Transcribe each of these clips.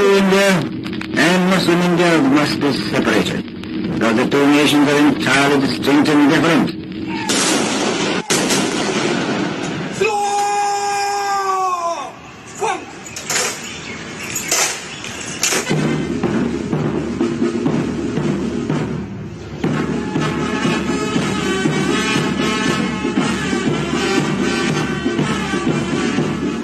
Hindu India and Muslim India must be separated, because the two nations are entirely distinct and different.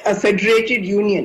a federated union.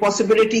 possibility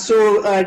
So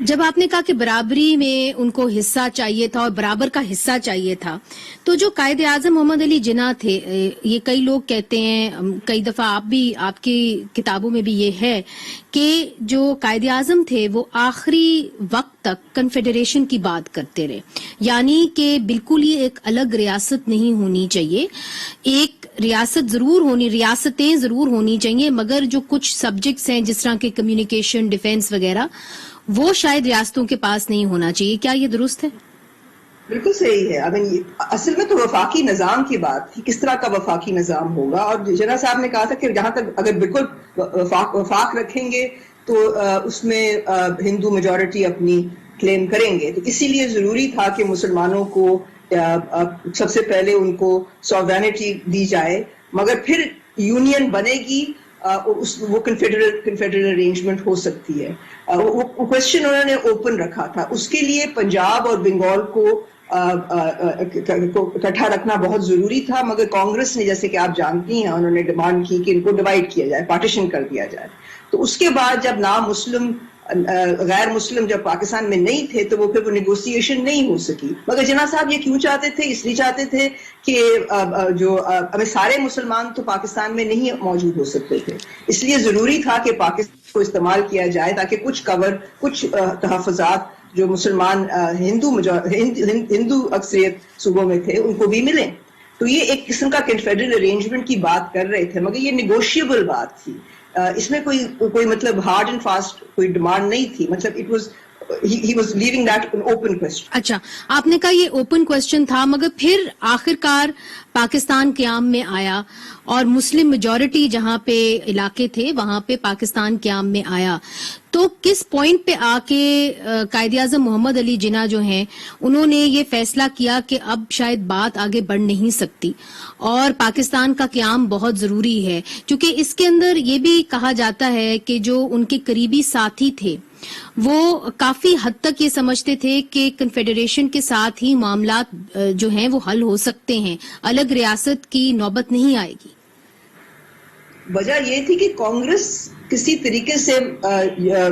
جب آپ نے کہا کہ برابری میں ان کو حصہ چاہیے تھا اور برابر کا حصہ چاہیے تھا، تو جو قائد اعظم محمد علی جناح تھے، یہ کئی لوگ کہتے ہیں، کئی دفعہ آپ کی کتابوں میں بھی یہ ہے کہ جو قائد اعظم تھے وہ آخری وقت تک کنفیڈریشن کی بات کرتے رہے، یعنی کہ بالکل ہی ایک الگ ریاست نہیں ہونی چاہیے، ایک ریاستیں ضرور ہونی چاہیے، مگر جو کچھ سبجیکٹس ہیں جس طرح کے کمیونیکیشن، ڈیفینس وغیرہ، وہ شاید ریاستوں کے پاس نہیں ہونا چاہیے. کیا یہ درست ہے؟ بالکل صحیح ہے. اصل میں تو وفاقی نظام کی بات تھی، کس طرح کا وفاقی نظام ہوگا، اور جناح صاحب نے کہا تھا کہ جہاں تک اگر بالکل وفاق رکھیں گے تو اس میں ہندو میجورٹی اپنی کلیم کریں گے، تو اسی لیے ضروری تھا کہ مسلمانوں کو سب سے پہلے ان کو سوورینٹی دی جائے، مگر پھر یونین بنے گی، وہ کنفیڈرل ارینجمنٹ ہو سکتی ہے. وہ کوشچن انہوں نے اوپن رکھا تھا. اس کے لیے پنجاب اور بنگال کو اکٹھا رکھنا بہت ضروری تھا، مگر کانگریس نے، جیسے کہ آپ جانتی ہیں، انہوں نے ڈیمانڈ کی کہ ان کو ڈیوائڈ کیا جائے، پارٹیشن کر دیا جائے. تو اس کے بعد جب غیر مسلم جب پاکستان میں نہیں تھے تو وہ پھر وہ نیگوسیشن نہیں ہو سکی. مگر جناح صاحب یہ کیوں چاہتے تھے؟ اس لیے چاہتے تھے کہ جو ہمیں سارے مسلمان تو پاکستان میں نہیں موجود ہو سکتے تھے، اس لیے ضروری تھا کہ پاکستان کو استعمال کیا جائے تاکہ کچھ تحفظات جو مسلمان ہندو اکثریت صوبوں میں تھے ان کو بھی ملیں. تو یہ ایک قسم کا کنفیڈرل ارینجمنٹ کی بات کر رہے تھے، مگر یہ نیگوشیبل بات تھی. اس میں کوئی مطلب ہارڈ اینڈ فاسٹ کوئی ڈیمانڈ نہیں تھی، مطلب he was leaving that an open question. اچھا، آپ نے کہا یہ اوپن کوسچن تھا، مگر پھر آخرکار پاکستان قیام میں آیا اور مسلم میجورٹی جہاں پہ علاقے تھے وہاں پہ پاکستان قیام میں آیا. تو کس پوائنٹ پہ آ کے قائد اعظم محمد علی جناح جو ہیں انہوں نے یہ فیصلہ کیا کہ اب شاید بات آگے بڑھ نہیں سکتی اور پاکستان کا قیام بہت ضروری ہے؟ کیونکہ اس کے اندر یہ بھی کہا جاتا ہے کہ جو ان کے قریبی ساتھی تھے وہ کافی حد تک یہ سمجھتے تھے کہ کنفیڈریشن کے ساتھ ہی معاملات جو ہیں وہ حل ہو سکتے ہیں، الگ ریاست کی نوبت نہیں آئے گی. وجہ یہ تھی کہ کانگریس کسی طریقے سے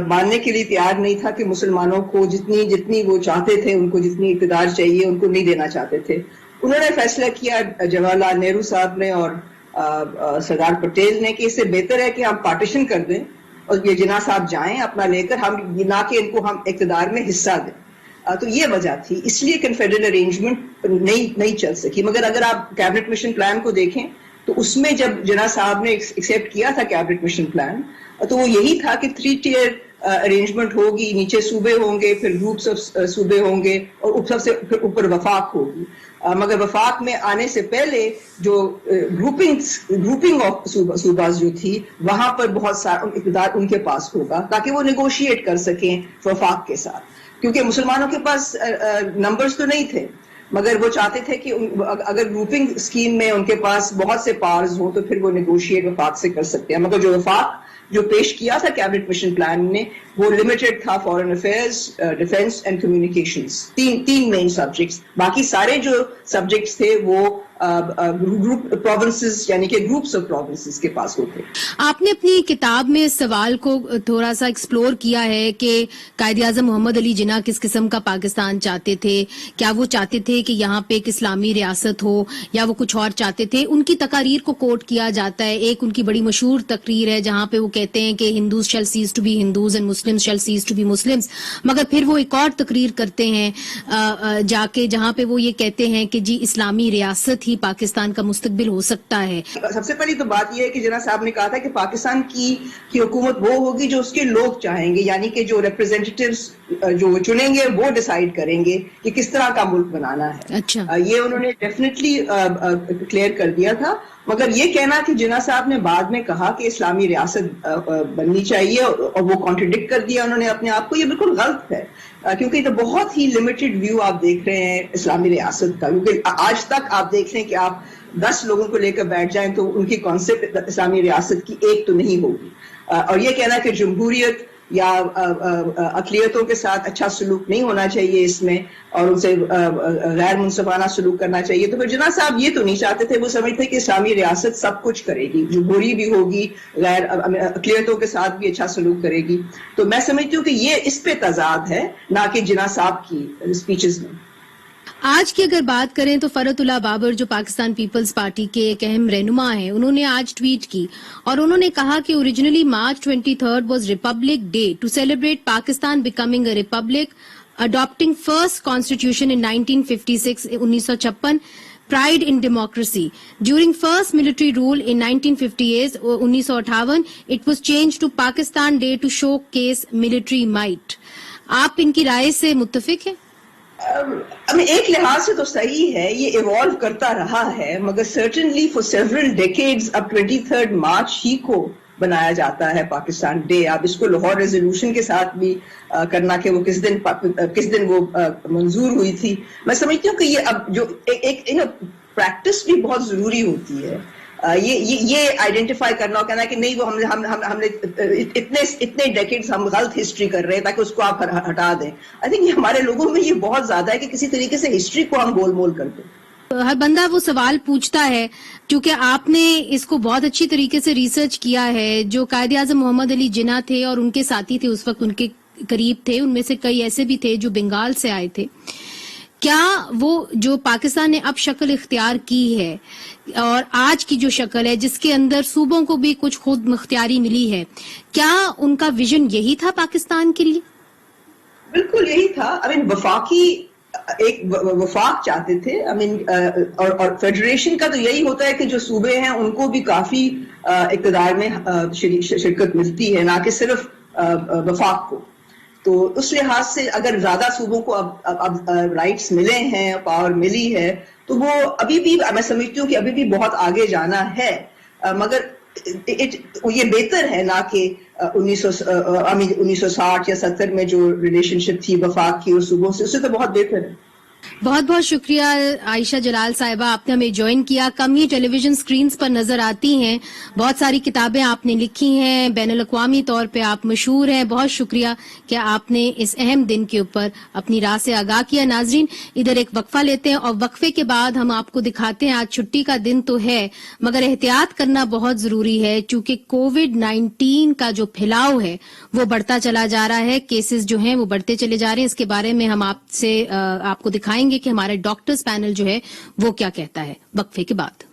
ماننے کے لیے تیار نہیں تھا کہ مسلمانوں کو جتنی وہ چاہتے تھے، ان کو جتنی اقتدار چاہیے ان کو نہیں دینا چاہتے تھے. انہوں نے فیصلہ کیا جواہر لال نہرو صاحب نے اور سردار پٹیل نے کہ اس سے بہتر ہے کہ ہم پارٹیشن کر دیں اور یہ جناح صاحب جائیں اپنا لے کر، ہم نہ کہ ان کو ہم اقتدار میں حصہ دیں. تو یہ وجہ تھی، اس لیے کنفیڈرل ارینجمنٹ نہیں چل سکی. مگر اگر آپ کیبنٹ مشن پلان کو دیکھیں تو اس میں جب جناح صاحب نے ایکسیپٹ کیا تھا کیبنٹ مشن پلان، تو وہ یہی تھا کہ 3 ٹیئر ارینجمنٹ ہوگی، نیچے صوبے ہوں گے، پھر گروپس آف صوبے ہوں گے اور سب سے پھر اوپر وفاق ہوگی. مگر وفاق میں آنے سے پہلے جو گروپنگ آف صوباز جو تھی وہاں پر بہت سارا اقتدار ان کے پاس ہوگا تاکہ وہ نیگوشیٹ کر سکیں وفاق کے ساتھ، کیونکہ مسلمانوں کے پاس نمبرز تو نہیں تھے، مگر وہ چاہتے تھے کہ اگر گروپنگ اسکیم میں ان کے پاس بہت سے پاورز ہوں تو پھر وہ نیگوشیٹ وفاق سے کر سکتے ہیں. مگر جو وفاق جو پیش کیا تھا کیبنٹ مشن پلان نے وہ لمیٹڈ تھا foreign affairs, defence and communications, تین مین سبجیکٹس. باقی سارے جو سبجیکٹس تھے وہ گروپ پروونسز یعنی کہ گروپس آف پروونسز کے پاس ہوتے. آپ نے اپنی کتاب میں اس سوال کو تھوڑا سا ایکسپلور کیا ہے کہ قائد اعظم محمد علی جناح کس قسم کا پاکستان چاہتے تھے. کیا وہ چاہتے تھے کہ یہاں پہ ایک اسلامی ریاست ہو یا وہ کچھ اور چاہتے تھے؟ ان کی تقاریر کو کوٹ کیا جاتا ہے. ایک ان کی بڑی مشہور تقریر ہے جہاں پہ وہ کہتے ہیں کہ Hindus shall cease to be Hindus and Muslims shall cease to be Muslims. مگر پھر وہ ایک اور تقریر کرتے ہیں جا کے جہاں پہ وہ یہ کہتے ہیں کہ جی اسلامی ریاست ہی پاکستان کا مستقبل ہو سکتا ہے. سب سے پہلی تو بات یہ ہے کہ جناح صاحب نے کہا تھا کہ پاکستان کی حکومت وہ ہوگی جو اس کے لوگ چاہیں گے، یعنی کہ جو ریپرزینٹیٹیوز جو چنیں گے وہ ڈیسائیڈ کریں گے کہ کس طرح کا ملک بنانا ہے. اچھا، یہ انہوں نے ڈیفینیٹلی کلیئر کر دیا تھا. مگر یہ کہنا کہ جناح صاحب نے بعد میں کہا کہ اسلامی ریاست بننی چاہیے اور وہ کانٹرڈکٹ کر دیا انہوں نے اپنے آپ کو، یہ بالکل غلط ہے. کیونکہ یہ تو بہت ہی لمیٹڈ ویو آپ دیکھ رہے ہیں اسلامی ریاست کا. کیونکہ آج تک آپ دیکھ رہے ہیں کہ آپ 10 لوگوں کو لے کر بیٹھ جائیں تو ان کی کانسیپٹ اسلامی ریاست کی ایک تو نہیں ہوگی. اور یہ کہنا کہ جمہوریت یا اقلیتوں کے ساتھ اچھا سلوک نہیں ہونا چاہیے اس میں اور ان سے غیر منصفانہ سلوک کرنا چاہیے. تو پھر جناح صاحب یہ تو نہیں چاہتے تھے. وہ سمجھتے کہ اسلامی ریاست سب کچھ کرے گی, جمہوری بھی ہوگی, غیر اقلیتوں کے ساتھ بھی اچھا سلوک کرے گی. تو میں سمجھتی ہوں کہ یہ اس پہ تضاد ہے, نہ کہ جناح صاحب کی اسپیچز میں. آج کی اگر بات کریں تو فرحت اللہ بابر جو پاکستان پیپلز پارٹی کے ایک اہم رہنما ہیں, انہوں نے آج ٹویٹ کی اور انہوں نے کہا کہ originally March 23 was Republic Day to celebrate Pakistan becoming a republic, adopting first constitution in 1956 1956 pride in democracy. During first military rule in 1958 1958 it was changed to Pakistan Day to showcase military might. آپ ان کی رائے سے متفق ہیں؟ ایک لحاظ سے تو صحیح ہے, یہ ایوالو کرتا رہا ہے, مگر سرٹنلی فار سیورل ڈیکیڈز اب 23 مارچ ہی کو بنایا جاتا ہے پاکستان ڈے. آپ اس کو لاہور ریزولوشن کے ساتھ بھی کرنا کہ وہ کس دن وہ منظور ہوئی تھی. میں سمجھتی ہوں کہ یہ اب جو ایک پریکٹس بھی بہت ضروری ہوتی ہے, یہ آئیڈینٹیفائی کرنا اور کہنا کہ نہیں وہ ہم نے اتنے ڈیکیڈز ہم غلط ہسٹری کر رہے ہیں تاکہ اس کو آپ ہٹا دیں. آئی تھنک ہمارے لوگوں میں یہ بہت زیادہ ہے کہ کسی طریقے سے ہسٹری کو ہم گول مول کر دیں. ہر بندہ وہ سوال پوچھتا ہے, کیونکہ آپ نے اس کو بہت اچھی طریقے سے ریسرچ کیا ہے. جو قائد اعظم محمد علی جناح تھے اور ان کے ساتھی تھے اس وقت ان کے قریب تھے, ان میں سے کئی ایسے بھی تھے جو بنگال سے آئے تھے. کیا وہ جو پاکستان نے اب شکل اختیار کی ہے اور آج کی جو شکل ہے جس کے اندر صوبوں کو بھی کچھ خود مختاری ملی ہے, کیا ان کا ویژن یہی تھا پاکستان کے لیے؟ بالکل یہی تھا. وفاقی ایک وفاق چاہتے تھے. اور فیڈریشن کا تو یہی ہوتا ہے کہ جو صوبے ہیں ان کو بھی کافی اقتدار میں شرکت ملتی ہے, نہ کہ صرف وفاق کو. تو اس لحاظ سے اگر زیادہ صوبوں کو اب رائٹس ملے ہیں, پاور ملی ہے, تو وہ ابھی بھی میں سمجھتی ہوں کہ ابھی بھی بہت آگے جانا ہے. مگر یہ بہتر ہے نہ کہ 1960 یا 70 میں جو ریلیشن شپ تھی وفاق کی اور صوبوں سے, اس سے تو بہت بہتر ہے. بہت بہت شکریہ عائشہ جلال صاحبہ, آپ نے ہمیں جوائن کیا. کم ہی ٹیلی ویژن سکرینز پر نظر آتی ہیں, بہت ساری کتابیں آپ نے لکھی ہیں, بین الاقوامی طور پہ آپ مشہور ہیں. بہت شکریہ کہ آپ نے اس اہم دن کے اوپر اپنی راہ سے آگاہ کیا. ناظرین ادھر ایک وقفہ لیتے ہیں اور وقفے کے بعد ہم آپ کو دکھاتے ہیں. آج چھٹی کا دن تو ہے مگر احتیاط کرنا بہت ضروری ہے, چونکہ کووڈ-19 کا جو پھیلاؤ ہے وہ بڑھتا چلا جا رہا ہے. کیسز جو ہیں وہ بڑھتے چلے جا رہے ہیں. اس کے بارے میں ہم آپ کو دکھائیں گے کہ ہمارے ڈاکٹرز پینل جو ہے وہ کیا کہتا ہے وقفے کے بعد.